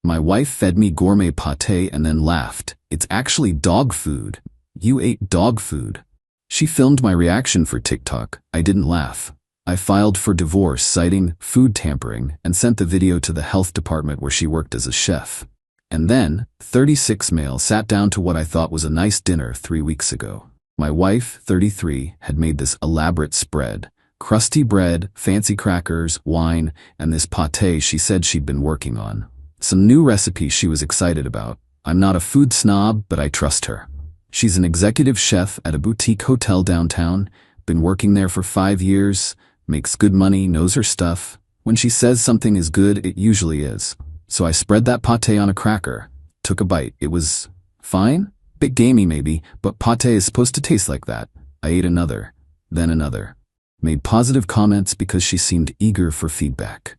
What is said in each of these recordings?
My wife fed me gourmet pâté and then laughed. It's actually dog food. You ate dog food. She filmed my reaction for TikTok. I didn't laugh. I filed for divorce citing food tampering and sent the video to the health department where she worked as a chef. And then, 36 male sat down to what I thought was a nice dinner 3 weeks ago. My wife, 33, had made this elaborate spread. Crusty bread, fancy crackers, wine, and this pâté she said she'd been working on. Some new recipe she was excited about. I'm not a food snob, but I trust her. She's an executive chef at a boutique hotel downtown, been working there for 5 years, makes good money, knows her stuff. When she says something is good, it usually is. So I spread that pâté on a cracker, took a bite. It was fine, bit gamey maybe, but pâté is supposed to taste like that. I ate another, then another. Made positive comments because she seemed eager for feedback.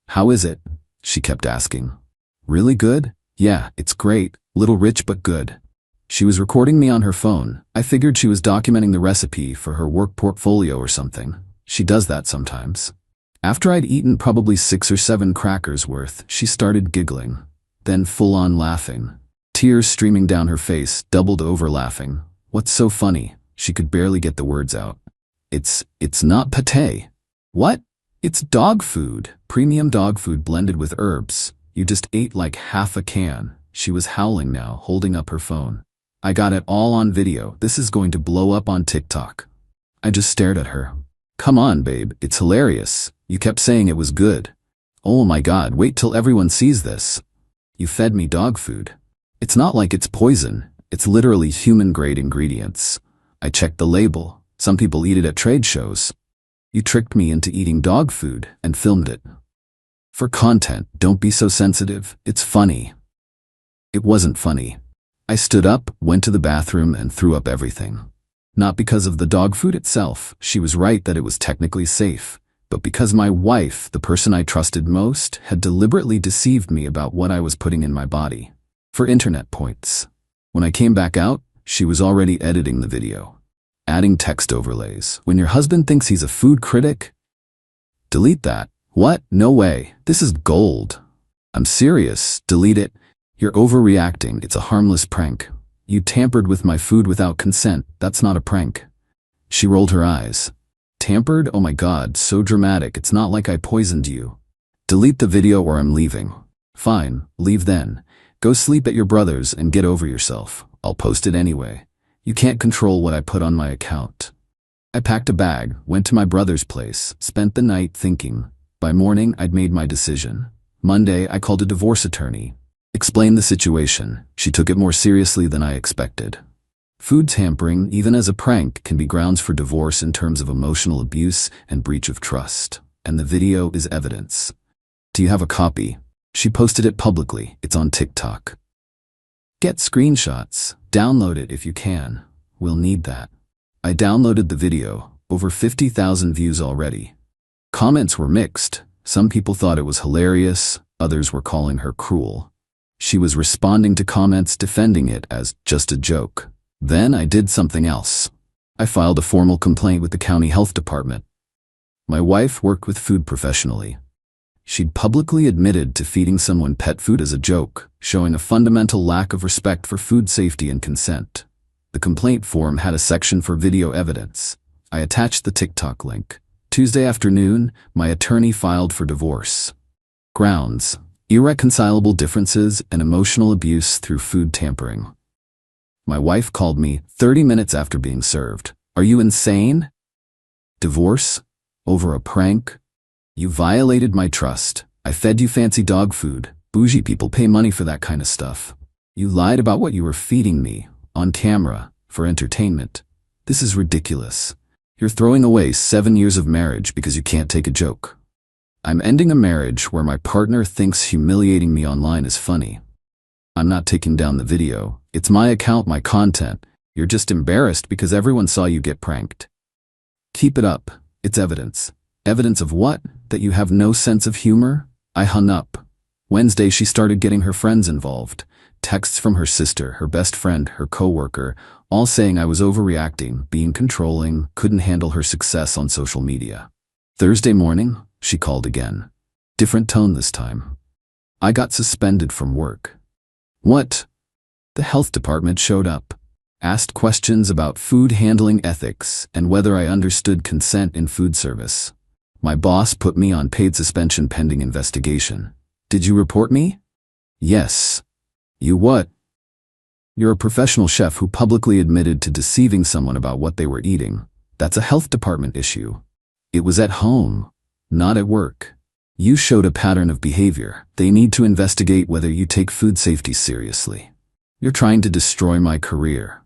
How is it? She kept asking. Really good? Yeah, it's great, little rich but good. She was recording me on her phone. I figured she was documenting the recipe for her work portfolio or something. She does that sometimes. After I'd eaten probably 6 or 7 crackers worth, she started giggling, then full-on laughing. Tears streaming down her face, doubled over laughing. What's so funny? She could barely get the words out. It's not pâté. What? It's dog food. Premium dog food blended with herbs. You just ate like half a can. She was howling now, holding up her phone. I got it all on video. This is going to blow up on TikTok. I just stared at her. Come on, babe, it's hilarious. You kept saying it was good. Oh my God, wait till everyone sees this. You fed me dog food. It's not like it's poison. It's literally human-grade ingredients. I checked the label. Some people eat it at trade shows. You tricked me into eating dog food and filmed it. For content, don't be so sensitive. It's funny. It wasn't funny. I stood up, went to the bathroom, and threw up everything. Not because of the dog food itself, she was right that it was technically safe, but because my wife, the person I trusted most, had deliberately deceived me about what I was putting in my body. For internet points. When I came back out, she was already editing the video. Adding text overlays. When your husband thinks he's a food critic? Delete that. What? No way. This is gold. I'm serious. Delete it. You're overreacting. It's a harmless prank. You tampered with my food without consent. That's not a prank. She rolled her eyes. Tampered? Oh my God, so dramatic. It's not like I poisoned you. Delete the video or I'm leaving. Fine, leave then. Go sleep at your brother's and get over yourself. I'll post it anyway. You can't control what I put on my account. I packed a bag, went to my brother's place, spent the night thinking. By morning, I'd made my decision. Monday, I called a divorce attorney. Explained the situation. She took it more seriously than I expected. Food tampering, even as a prank, can be grounds for divorce in terms of emotional abuse and breach of trust. And the video is evidence. Do you have a copy? She posted it publicly. It's on TikTok. Get screenshots. Download it if you can. We'll need that. I downloaded the video. Over 50,000 views already. Comments were mixed. Some people thought it was hilarious. Others were calling her cruel. She was responding to comments defending it as just a joke. Then I did something else. I filed a formal complaint with the county health department. My wife worked with food professionally. She'd publicly admitted to feeding someone pet food as a joke, showing a fundamental lack of respect for food safety and consent. The complaint form had a section for video evidence. I attached the TikTok link. Tuesday afternoon, my attorney filed for divorce. Grounds: irreconcilable differences and emotional abuse through food tampering. My wife called me 30 minutes after being served. Are you insane? Divorce? Over a prank? You violated my trust. I fed you fancy dog food. Bougie people pay money for that kind of stuff. You lied about what you were feeding me, on camera, for entertainment. This is ridiculous. You're throwing away 7 years of marriage because you can't take a joke. I'm ending a marriage where my partner thinks humiliating me online is funny. I'm not taking down the video. It's my account, my content. You're just embarrassed because everyone saw you get pranked. Keep it up. It's evidence. Evidence of what? That you have no sense of humor? I hung up. Wednesday, she started getting her friends involved. Texts from her sister, her best friend, her coworker, all saying I was overreacting, being controlling, couldn't handle her success on social media. Thursday morning, she called again. Different tone this time. I got suspended from work. What? The health department showed up, asked questions about food handling ethics and whether I understood consent in food service. My boss put me on paid suspension pending investigation. Did you report me? Yes. You what? You're a professional chef who publicly admitted to deceiving someone about what they were eating. That's a health department issue. It was at home, not at work. You showed a pattern of behavior. They need to investigate whether you take food safety seriously. You're trying to destroy my career.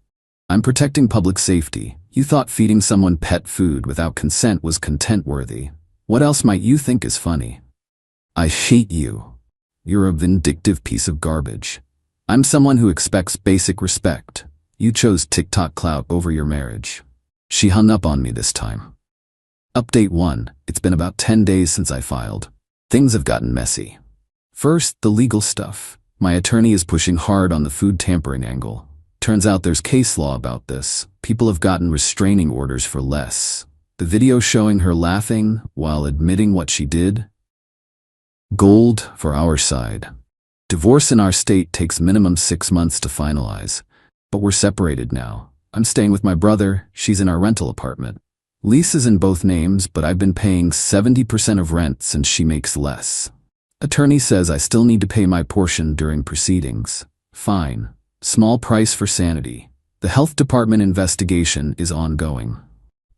I'm protecting public safety. You thought feeding someone pet food without consent was content-worthy. What else might you think is funny? I hate you. You're a vindictive piece of garbage. I'm someone who expects basic respect. You chose TikTok clout over your marriage. She hung up on me this time. Update 1. It's been about 10 days since I filed. Things have gotten messy. First, the legal stuff. My attorney is pushing hard on the food tampering angle. Turns out there's case law about this. People have gotten restraining orders for less. The video showing her laughing while admitting what she did? Gold for our side. Divorce in our state takes minimum 6 months to finalize. But we're separated now. I'm staying with my brother. She's in our rental apartment. Lease is in both names, but I've been paying 70% of rent since she makes less. Attorney says I still need to pay my portion during proceedings. Fine. Small price for sanity. The health department investigation is ongoing.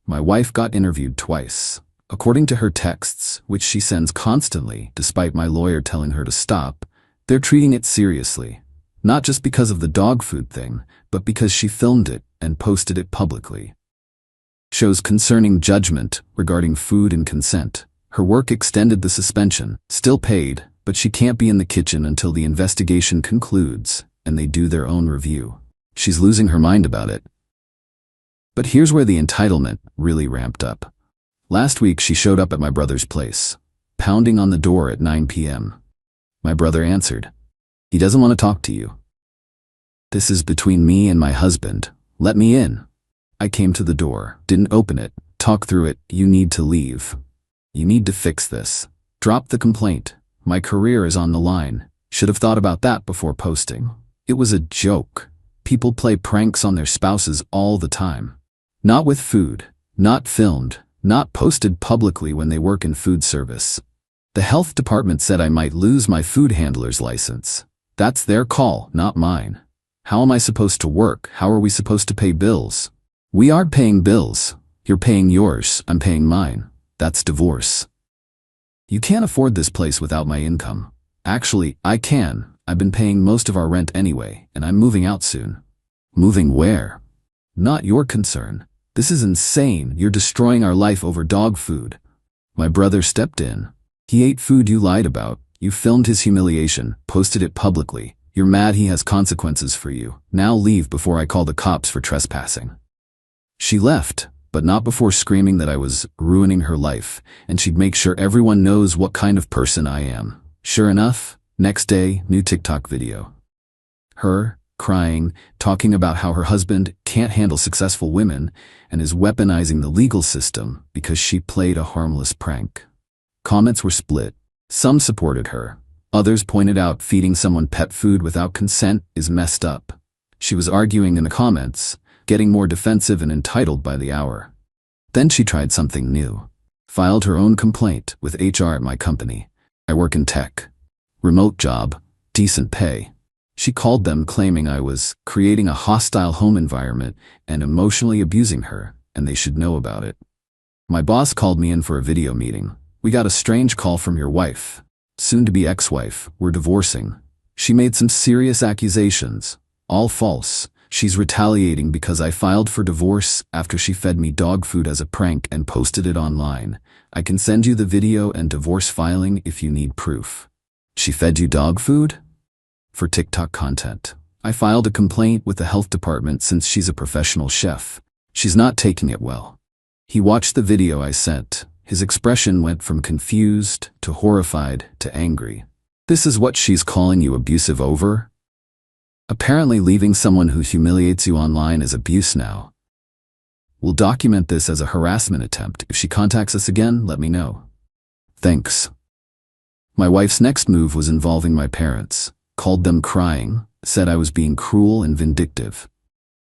My wife got interviewed twice. According to her texts, which she sends constantly, despite my lawyer telling her to stop, they're treating it seriously. Not just because of the dog food thing, but because she filmed it and posted it publicly. Shows concerning judgment regarding food and consent. Her work extended the suspension, still paid, but she can't be in the kitchen until the investigation concludes and they do their own review. She's losing her mind about it. But here's where the entitlement really ramped up. Last week she showed up at my brother's place, pounding on the door at 9 p.m. My brother answered. He doesn't want to talk to you. This is between me and my husband. Let me in. I came to the door, didn't open it, talk through it. You need to leave. You need to fix this. Drop the complaint. My career is on the line. Should have thought about that before posting. It was a joke. People play pranks on their spouses all the time. Not with food, not filmed, not posted publicly when they work in food service. The health department said I might lose my food handler's license. That's their call, not mine. How am I supposed to work? How are we supposed to pay bills? We aren't paying bills. You're paying yours, I'm paying mine. That's divorce. You can't afford this place without my income. Actually, I can. I've been paying most of our rent anyway, and I'm moving out soon. Moving where? Not your concern. This is insane. You're destroying our life over dog food. My brother stepped in. He ate food you lied about. You filmed his humiliation, posted it publicly. You're mad he has consequences for you. Now leave before I call the cops for trespassing. She left, but not before screaming that I was ruining her life, and she'd make sure everyone knows what kind of person I am. Sure enough, next day, new TikTok video. Her, crying, talking about how her husband can't handle successful women and is weaponizing the legal system because she played a harmless prank. Comments were split. Some supported her. Others pointed out feeding someone pet food without consent is messed up. She was arguing in the comments, getting more defensive and entitled by the hour. Then she tried something new. Filed her own complaint with HR at my company. I work in tech. Remote job, decent pay. She called them claiming I was creating a hostile home environment and emotionally abusing her, and they should know about it. My boss called me in for a video meeting. We got a strange call from your wife. Soon-to-be ex-wife. We're divorcing. She made some serious accusations. All false. She's retaliating because I filed for divorce after she fed me dog food as a prank and posted it online. I can send you the video and divorce filing if you need proof. She fed you dog food? For TikTok content. I filed a complaint with the health department since she's a professional chef. She's not taking it well. He watched the video I sent. His expression went from confused to horrified to angry. This is what she's calling you abusive over? Apparently leaving someone who humiliates you online is abuse now. We'll document this as a harassment attempt. If she contacts us again, let me know. Thanks. My wife's next move was involving my parents, called them crying, said I was being cruel and vindictive.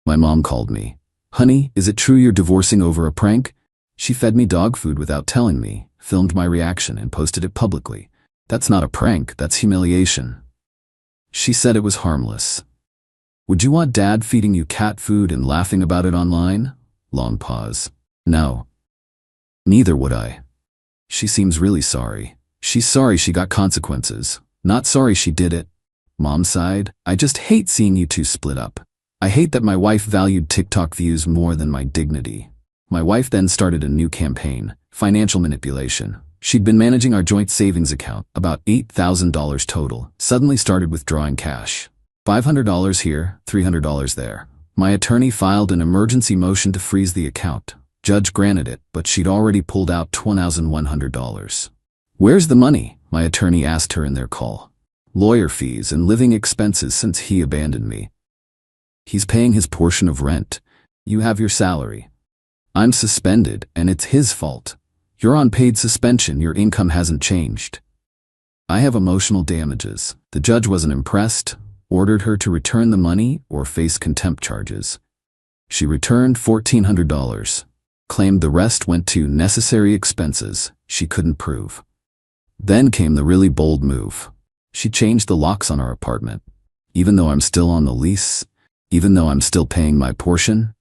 My mom called me. Honey, is it true you're divorcing over a prank? She fed me dog food without telling me, filmed my reaction and posted it publicly. That's not a prank, that's humiliation. She said it was harmless. Would you want dad feeding you cat food and laughing about it online? Long pause. No. Neither would I. She seems really sorry. She's sorry she got consequences, not sorry she did it. Mom sighed. I just hate seeing you two split up. I hate that my wife valued TikTok views more than my dignity. My wife then started a new campaign, financial manipulation. She'd been managing our joint savings account, about $8,000 total, suddenly started withdrawing cash. $500 here, $300 there. My attorney filed an emergency motion to freeze the account. Judge granted it, but she'd already pulled out $2,100. Where's the money? My attorney asked her in their call. Lawyer fees and living expenses since he abandoned me. He's paying his portion of rent. You have your salary. I'm suspended, and it's his fault. You're on paid suspension, your income hasn't changed. I have emotional damages. The judge wasn't impressed, ordered her to return the money or face contempt charges. She returned $1,400, claimed the rest went to necessary expenses she couldn't prove. Then came the really bold move. She changed the locks on our apartment. Even though I'm still on the lease, even though I'm still paying my portion,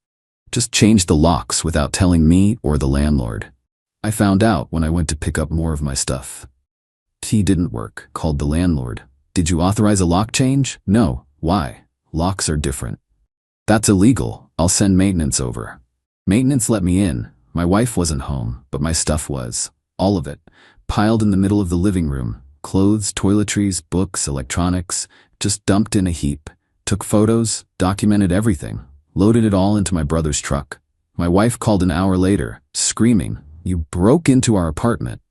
just changed the locks without telling me or the landlord. I found out when I went to pick up more of my stuff. T didn't work, called the landlord. Did you authorize a lock change? No. Why? Locks are different. That's illegal. I'll send maintenance over. Maintenance let me in. My wife wasn't home, but my stuff was. All of it. Piled in the middle of the living room. Clothes, toiletries, books, electronics. Just dumped in a heap. Took photos, documented everything. Loaded it all into my brother's truck. My wife called an hour later, screaming, "You broke into our apartment."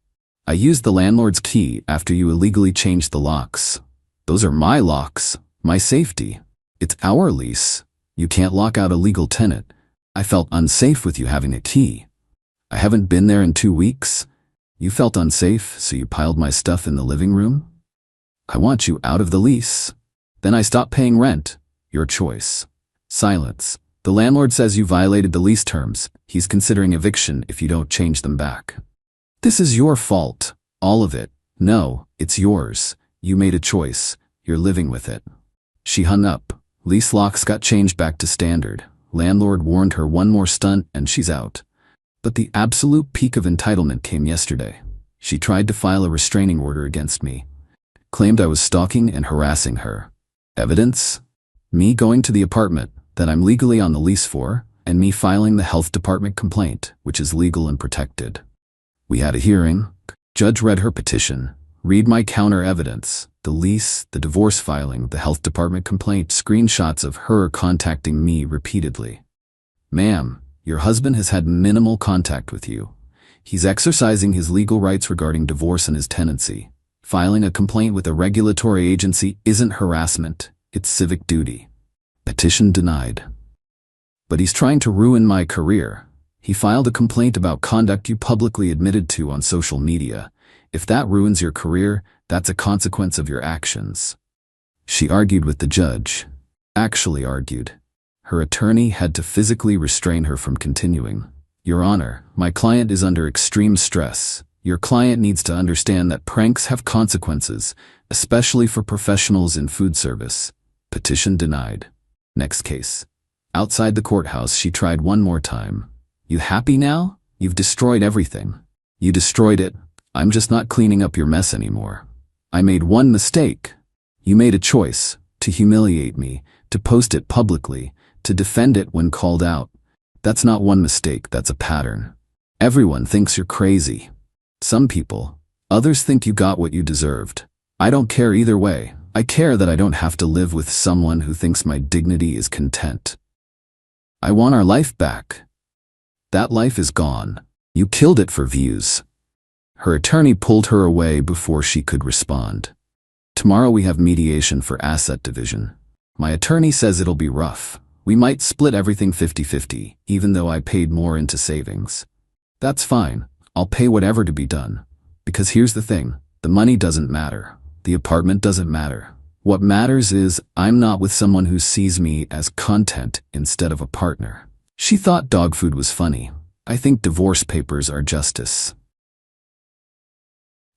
I used the landlord's key after you illegally changed the locks. Those are my locks, my safety. It's our lease. You can't lock out a legal tenant. I felt unsafe with you having a key. I haven't been there in 2 weeks. You felt unsafe, so you piled my stuff in the living room? I want you out of the lease. Then I stopped paying rent. Your choice. Silence. The landlord says you violated the lease terms. He's considering eviction if you don't change them back. This is your fault. All of it. No, it's yours. You made a choice. You're living with it. She hung up. Lease locks got changed back to standard. Landlord warned her one more stunt and she's out. But the absolute peak of entitlement came yesterday. She tried to file a restraining order against me. Claimed I was stalking and harassing her. Evidence? Me going to the apartment that I'm legally on the lease for, and me filing the health department complaint, which is legal and protected. We had a hearing. Judge read her petition. Read my counter evidence. The lease, the divorce filing, the health department complaint, screenshots of her contacting me repeatedly. Ma'am, your husband has had minimal contact with you. He's exercising his legal rights regarding divorce and his tenancy. Filing a complaint with a regulatory agency isn't harassment, it's civic duty. Petition denied. But he's trying to ruin my career. He filed a complaint about conduct you publicly admitted to on social media. If that ruins your career, that's a consequence of your actions. She argued with the judge. Actually argued. Her attorney had to physically restrain her from continuing. Your Honor, my client is under extreme stress. Your client needs to understand that pranks have consequences, especially for professionals in food service. Petition denied. Next case. Outside the courthouse, she tried one more time. You happy now? You've destroyed everything. You destroyed it. I'm just not cleaning up your mess anymore. I made one mistake. You made a choice to humiliate me, to post it publicly, to defend it when called out. That's not one mistake, that's a pattern. Everyone thinks you're crazy. Some people. Others think you got what you deserved. I don't care either way. I care that I don't have to live with someone who thinks my dignity is content. I want our life back. That life is gone. You killed it for views. Her attorney pulled her away before she could respond. Tomorrow we have mediation for asset division. My attorney says it'll be rough. We might split everything 50-50, even though I paid more into savings. That's fine. I'll pay whatever to be done. Because here's the thing. The money doesn't matter. The apartment doesn't matter. What matters is I'm not with someone who sees me as content instead of a partner. She thought dog food was funny. I think divorce papers are justice.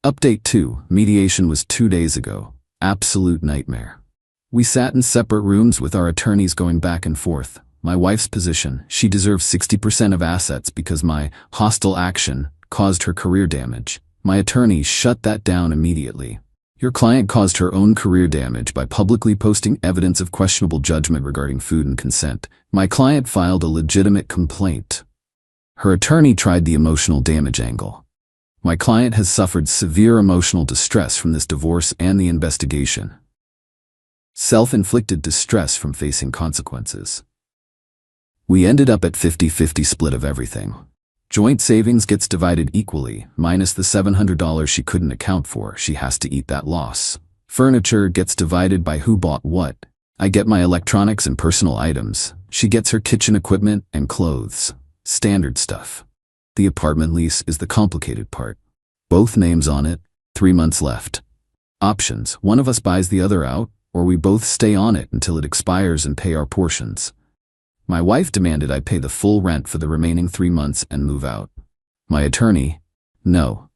Update 2. Mediation was 2 days ago. Absolute nightmare. We sat in separate rooms with our attorneys going back and forth. My wife's position, she deserves 60% of assets because my hostile action caused her career damage. My attorney shut that down immediately. Your client caused her own career damage by publicly posting evidence of questionable judgment regarding food and consent. My client filed a legitimate complaint. Her attorney tried the emotional damage angle. My client has suffered severe emotional distress from this divorce and the investigation. Self-inflicted distress from facing consequences. We ended up at 50-50 split of everything. Joint savings gets divided equally, minus the $700 she couldn't account for. She has to eat that loss. Furniture gets divided by who bought what. I get my electronics and personal items. She gets her kitchen equipment and clothes. Standard stuff. The apartment lease is the complicated part. Both names on it, 3 months left. Options: one of us buys the other out, or we both stay on it until it expires and pay our portions. My wife demanded I pay the full rent for the remaining 3 months and move out. My attorney, no.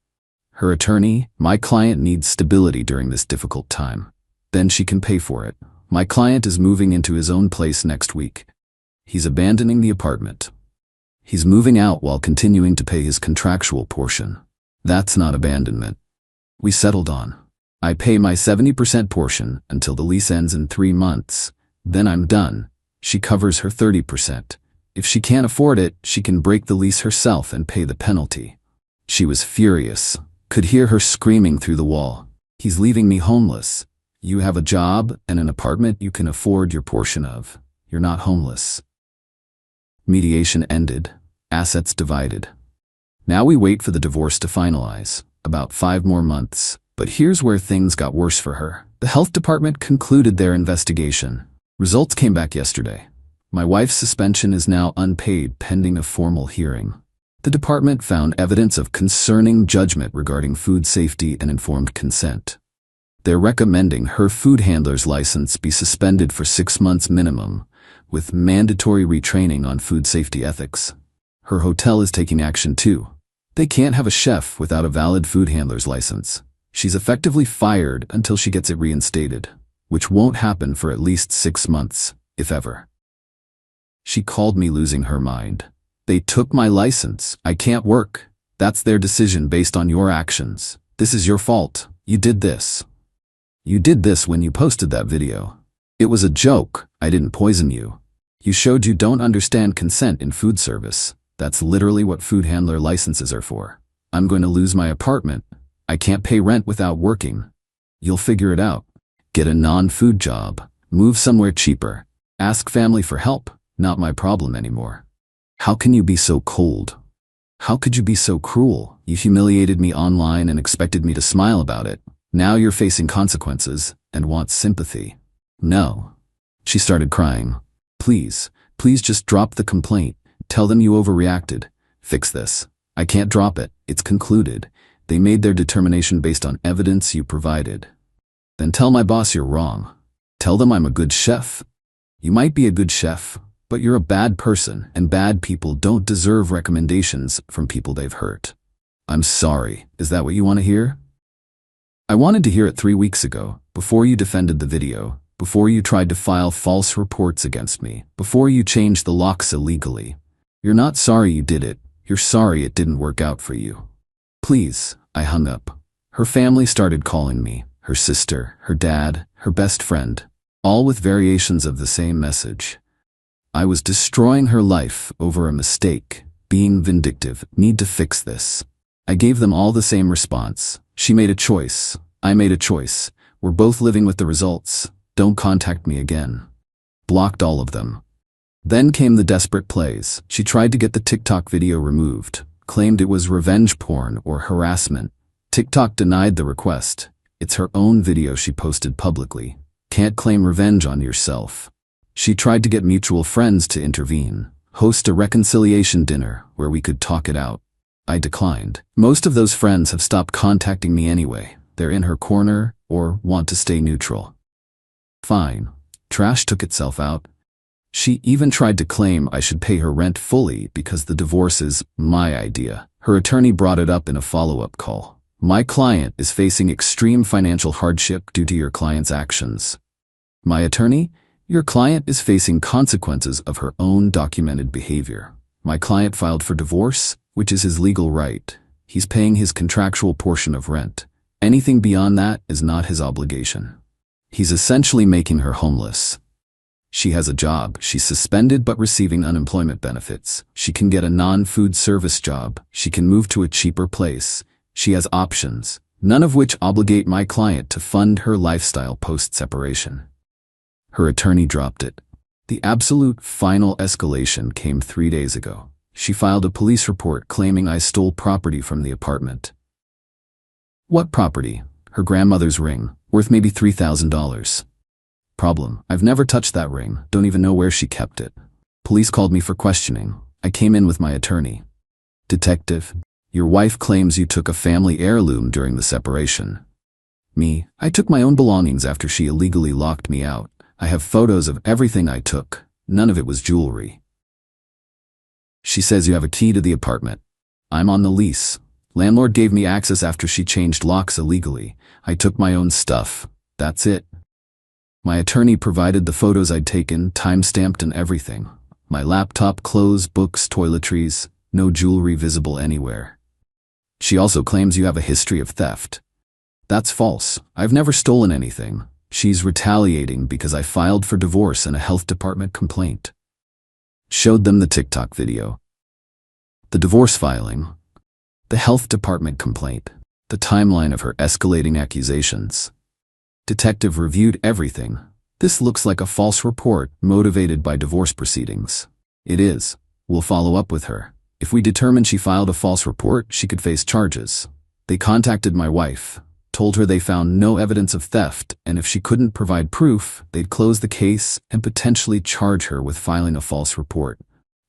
Her attorney, my client needs stability during this difficult time. Then she can pay for it. My client is moving into his own place next week. He's abandoning the apartment. He's moving out while continuing to pay his contractual portion. That's not abandonment. We settled on. I pay my 70% portion until the lease ends in 3 months. Then I'm done. She covers her 30%. If she can't afford it, she can break the lease herself and pay the penalty. She was furious. Could hear her screaming through the wall. He's leaving me homeless. You have a job and an apartment you can afford your portion of. You're not homeless. Mediation ended. Assets divided. Now we wait for the divorce to finalize. About 5 more months. But here's where things got worse for her. The health department concluded their investigation. Results came back yesterday. My wife's suspension is now unpaid pending a formal hearing. The department found evidence of concerning judgment regarding food safety and informed consent. They're recommending her food handler's license be suspended for 6 months minimum, with mandatory retraining on food safety ethics. Her hotel is taking action too. They can't have a chef without a valid food handler's license. She's effectively fired until she gets it reinstated, which won't happen for at least 6 months, if ever. She called me losing her mind. They took my license. I can't work. That's their decision based on your actions. This is your fault. You did this. You did this when you posted that video. It was a joke. I didn't poison you. You showed you don't understand consent in food service. That's literally what food handler licenses are for. I'm going to lose my apartment. I can't pay rent without working. You'll figure it out. Get a non-food job. Move somewhere cheaper. Ask family for help. Not my problem anymore. How can you be so cold? How could you be so cruel? You humiliated me online and expected me to smile about it. Now you're facing consequences and want sympathy. No. She started crying. Please, please just drop the complaint. Tell them you overreacted. Fix this. I can't drop it. It's concluded. They made their determination based on evidence you provided. Then tell my boss you're wrong. Tell them I'm a good chef. You might be a good chef, but you're a bad person, and bad people don't deserve recommendations from people they've hurt. I'm sorry. Is that what you want to hear? I wanted to hear it 3 weeks ago, before you defended the video, before you tried to file false reports against me, before you changed the locks illegally. You're not sorry you did it. You're sorry it didn't work out for you. Please. I hung up. Her family started calling me. Her sister, her dad, her best friend, all with variations of the same message. I was destroying her life over a mistake, being vindictive, need to fix this. I gave them all the same response. She made a choice. I made a choice. We're both living with the results. Don't contact me again. Blocked all of them. Then came the desperate plays. She tried to get the TikTok video removed, claimed it was revenge porn or harassment. TikTok denied the request. It's her own video she posted publicly. Can't claim revenge on yourself. She tried to get mutual friends to intervene, host a reconciliation dinner where we could talk it out. I declined. Most of those friends have stopped contacting me anyway. they're in her corner or want to stay neutral. Fine. Trash took itself out. She even tried to claim I should pay her rent fully because the divorce is my idea. Her attorney brought it up in a follow-up call. My client is facing extreme financial hardship due to your client's actions. My attorney, your client is facing consequences of her own documented behavior. My client filed for divorce, which is his legal right. He's paying his contractual portion of rent. Anything beyond that is not his obligation. He's essentially making her homeless. She has a job. She's suspended but receiving unemployment benefits. She can get a non-food service job. She can move to a cheaper place. She has options, none of which obligate my client to fund her lifestyle post-separation. Her attorney dropped it. The absolute final escalation came 3 days ago. She filed a police report claiming I stole property from the apartment. What property? Her grandmother's ring, worth maybe $3,000. Problem: I've never touched that ring, don't even know where she kept it. Police called me for questioning. I came in with my attorney. Detective, your wife claims you took a family heirloom during the separation. Me, I took my own belongings after she illegally locked me out. I have photos of everything I took. None of it was jewelry. She says you have a key to the apartment. I'm on the lease. Landlord gave me access after she changed locks illegally. I took my own stuff. That's it. My attorney provided the photos I'd taken, time-stamped and everything. My laptop, clothes, books, toiletries, no jewelry visible anywhere. She also claims you have a history of theft. That's false. I've never stolen anything. She's retaliating because I filed for divorce and a health department complaint. Showed them the TikTok video. The divorce filing. The health department complaint. The timeline of her escalating accusations. Detective reviewed everything. This looks like a false report motivated by divorce proceedings. It is. We'll follow up with her. If we determine she filed a false report, she could face charges. They contacted my wife, told her they found no evidence of theft, and if she couldn't provide proof, they'd close the case and potentially charge her with filing a false report.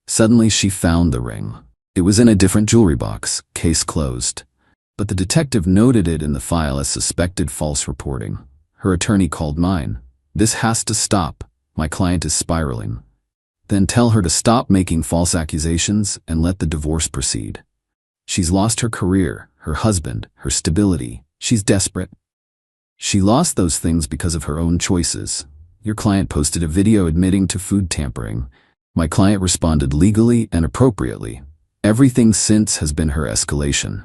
Suddenly she found the ring. It was in a different jewelry box, case closed. But the detective noted it in the file as suspected false reporting. Her attorney called mine. This has to stop. My client is spiraling. Then tell her to stop making false accusations and let the divorce proceed. She's lost her career, her husband, her stability. She's desperate. She lost those things because of her own choices. Your client posted a video admitting to food tampering. My client responded legally and appropriately. Everything since has been her escalation.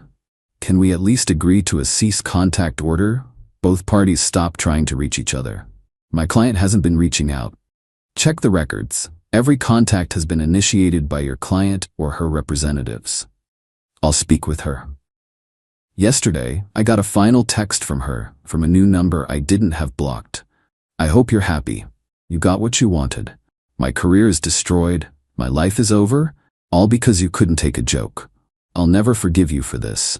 Can we at least agree to a cease contact order? Both parties stop trying to reach each other. My client hasn't been reaching out. Check the records. Every contact has been initiated by your client or her representatives. I'll speak with her. Yesterday, I got a final text from her, from a new number I didn't have blocked. I hope you're happy. You got what you wanted. My career is destroyed. My life is over. All because you couldn't take a joke. I'll never forgive you for this.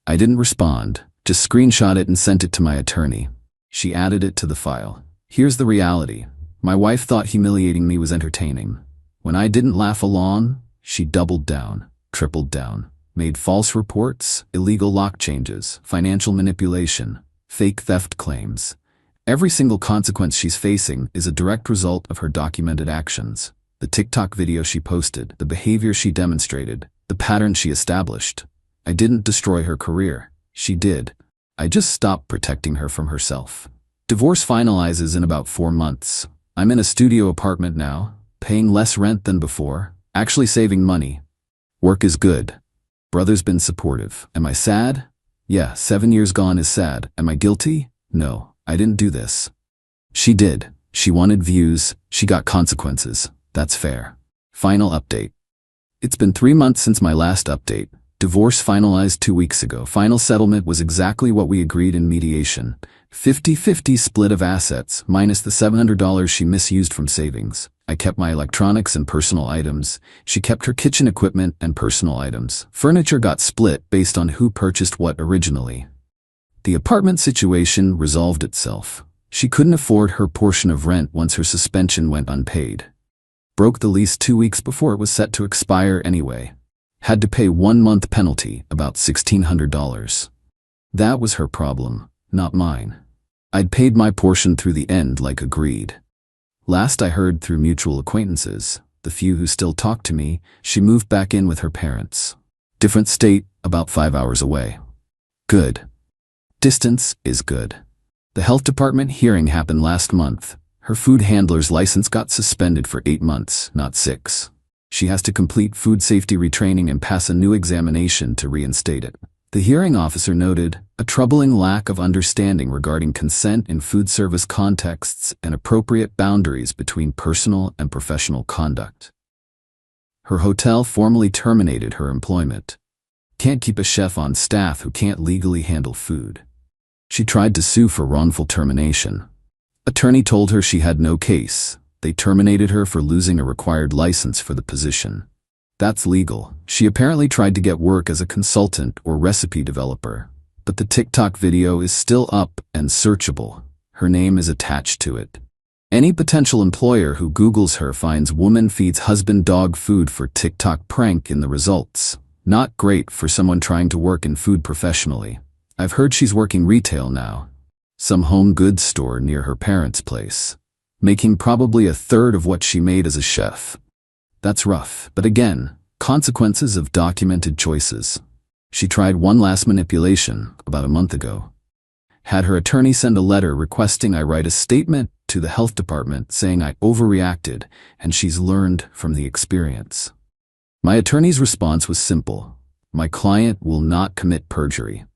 I didn't respond, just screenshot it and sent it to my attorney. She added it to the file. Here's the reality. My wife thought humiliating me was entertaining. When I didn't laugh along, she doubled down, tripled down, made false reports, illegal lock changes, financial manipulation, fake theft claims. Every single consequence she's facing is a direct result of her documented actions. The TikTok video she posted, the behavior she demonstrated, the pattern she established. I didn't destroy her career. She did. I just stopped protecting her from herself. Divorce finalizes in about 4 months. I'm in a studio apartment now, paying less rent than before, actually saving money. Work is good. Brother's been supportive. Am I sad? Yeah, 7 years gone is sad. Am I guilty? No, I didn't do this. She did. She wanted views. She got consequences. That's fair. Final update. It's been 3 months since my last update. Divorce finalized 2 weeks ago. Final settlement was exactly what we agreed in mediation. 50-50 split of assets, minus the $700 she misused from savings. I kept my electronics and personal items. She kept her kitchen equipment and personal items. Furniture got split based on who purchased what originally. The apartment situation resolved itself. She couldn't afford her portion of rent once her suspension went unpaid. Broke the lease 2 weeks before it was set to expire anyway. Had to pay 1 month penalty, about $1,600. That was her problem. not mine. I'd paid my portion through the end like agreed. Last I heard through mutual acquaintances, the few who still talked to me, she moved back in with her parents. Different state, about 5 hours away. Good. Distance is good. The health department hearing happened last month. Her food handler's license got suspended for 8 months, not 6. She has to complete food safety retraining and pass a new examination to reinstate it. The hearing officer noted a troubling lack of understanding regarding consent in food service contexts and appropriate boundaries between personal and professional conduct. Her hotel formally terminated her employment. Can't keep a chef on staff who can't legally handle food. She tried to sue for wrongful termination. Attorney told her she had no case. They terminated her for losing a required license for the position. That's legal. She apparently tried to get work as a consultant or recipe developer, but the TikTok video is still up and searchable. Her name is attached to it. Any potential employer who Googles her finds woman feeds husband dog food for TikTok prank in the results. Not great for someone trying to work in food professionally. I've heard she's working retail now. Some home goods store near her parents' place, making probably a third of what she made as a chef. That's rough, but again, consequences of documented choices. She tried one last manipulation about a month ago. Had her attorney send a letter requesting I write a statement to the health department saying I overreacted and she's learned from the experience. My attorney's response was simple. My client will not commit perjury.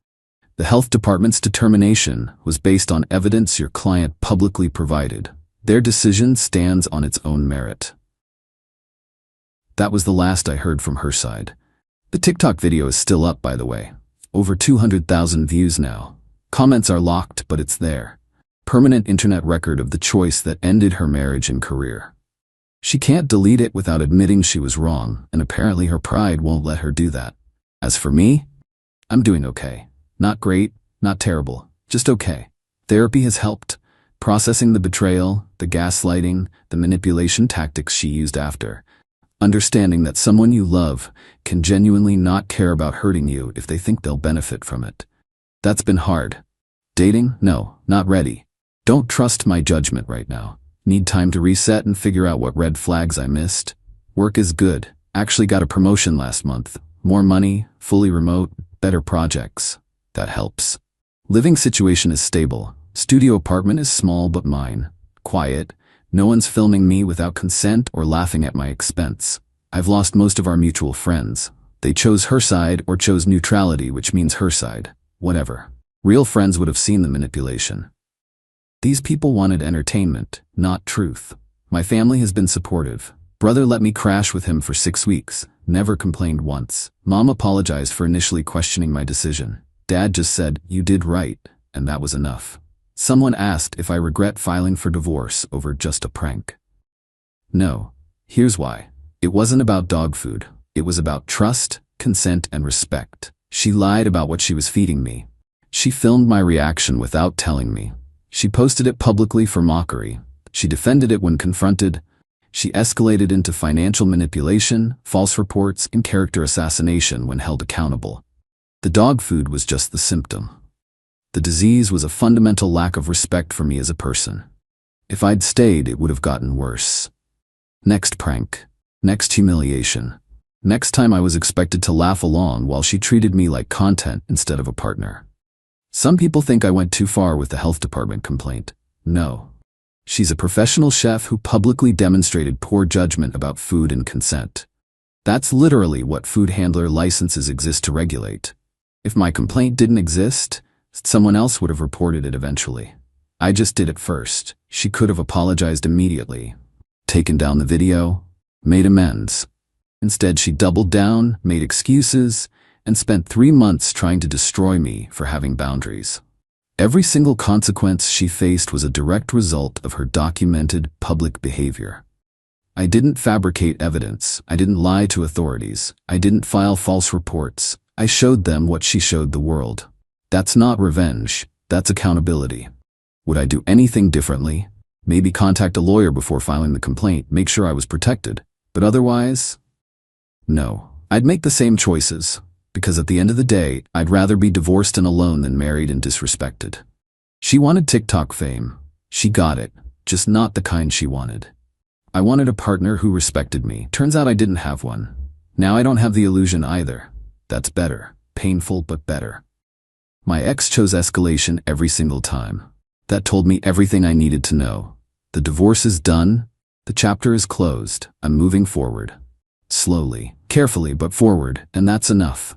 The health department's determination was based on evidence your client publicly provided. Their decision stands on its own merit. That was the last I heard from her side. The TikTok video is still up, by the way. Over 200,000 views now. Comments are locked, but it's there. Permanent internet record of the choice that ended her marriage and career. She can't delete it without admitting she was wrong, and apparently her pride won't let her do that. As for me, I'm doing okay. Not great, not terrible, just okay. Therapy has helped. Processing the betrayal, the gaslighting, the manipulation tactics she used after. Understanding that someone you love can genuinely not care about hurting you if they think they'll benefit from it. That's been hard. Dating? No, not ready. Don't trust my judgment right now. Need time to reset and figure out what red flags I missed. Work is good. Actually got a promotion last month. More money, fully remote, better projects. That helps. Living situation is stable. Studio apartment is small but mine. Quiet. No one's filming me without consent or laughing at my expense. I've lost most of our mutual friends. They chose her side or chose neutrality, which means her side. Whatever. Real friends would have seen the manipulation. These people wanted entertainment, not truth. My family has been supportive. Brother let me crash with him for 6 weeks. Never complained once. Mom apologized for initially questioning my decision. Dad just said, "You did right," and that was enough. Someone asked if I regret filing for divorce over just a prank. No. Here's why. It wasn't about dog food. It was about trust, consent, and respect. She lied about what she was feeding me. She filmed my reaction without telling me. She posted it publicly for mockery. She defended it when confronted. She escalated into financial manipulation, false reports, and character assassination when held accountable. The dog food was just the symptom. The disease was a fundamental lack of respect for me as a person. If I'd stayed, it would have gotten worse. Next prank. Next humiliation. Next time I was expected to laugh along while she treated me like content instead of a partner. Some people think I went too far with the health department complaint. No. She's a professional chef who publicly demonstrated poor judgment about food and consent. That's literally what food handler licenses exist to regulate. If my complaint didn't exist, someone else would have reported it eventually. I just did it first. She could have apologized immediately, taken down the video, made amends. Instead, she doubled down, made excuses, and spent 3 months trying to destroy me for having boundaries. Every single consequence she faced was a direct result of her documented public behavior. I didn't fabricate evidence. I didn't lie to authorities. I didn't file false reports. I showed them what she showed the world. That's not revenge. That's accountability. Would I do anything differently? Maybe contact a lawyer before filing the complaint, make sure I was protected. But otherwise, no. I'd make the same choices, because at the end of the day, I'd rather be divorced and alone than married and disrespected. She wanted TikTok fame. She got it, just not the kind she wanted. I wanted a partner who respected me. Turns out I didn't have one. Now I don't have the illusion either. That's better. Painful, but better. My ex chose escalation every single time. That told me everything I needed to know. The divorce is done. The chapter is closed. I'm moving forward. Slowly, carefully, but forward, and that's enough.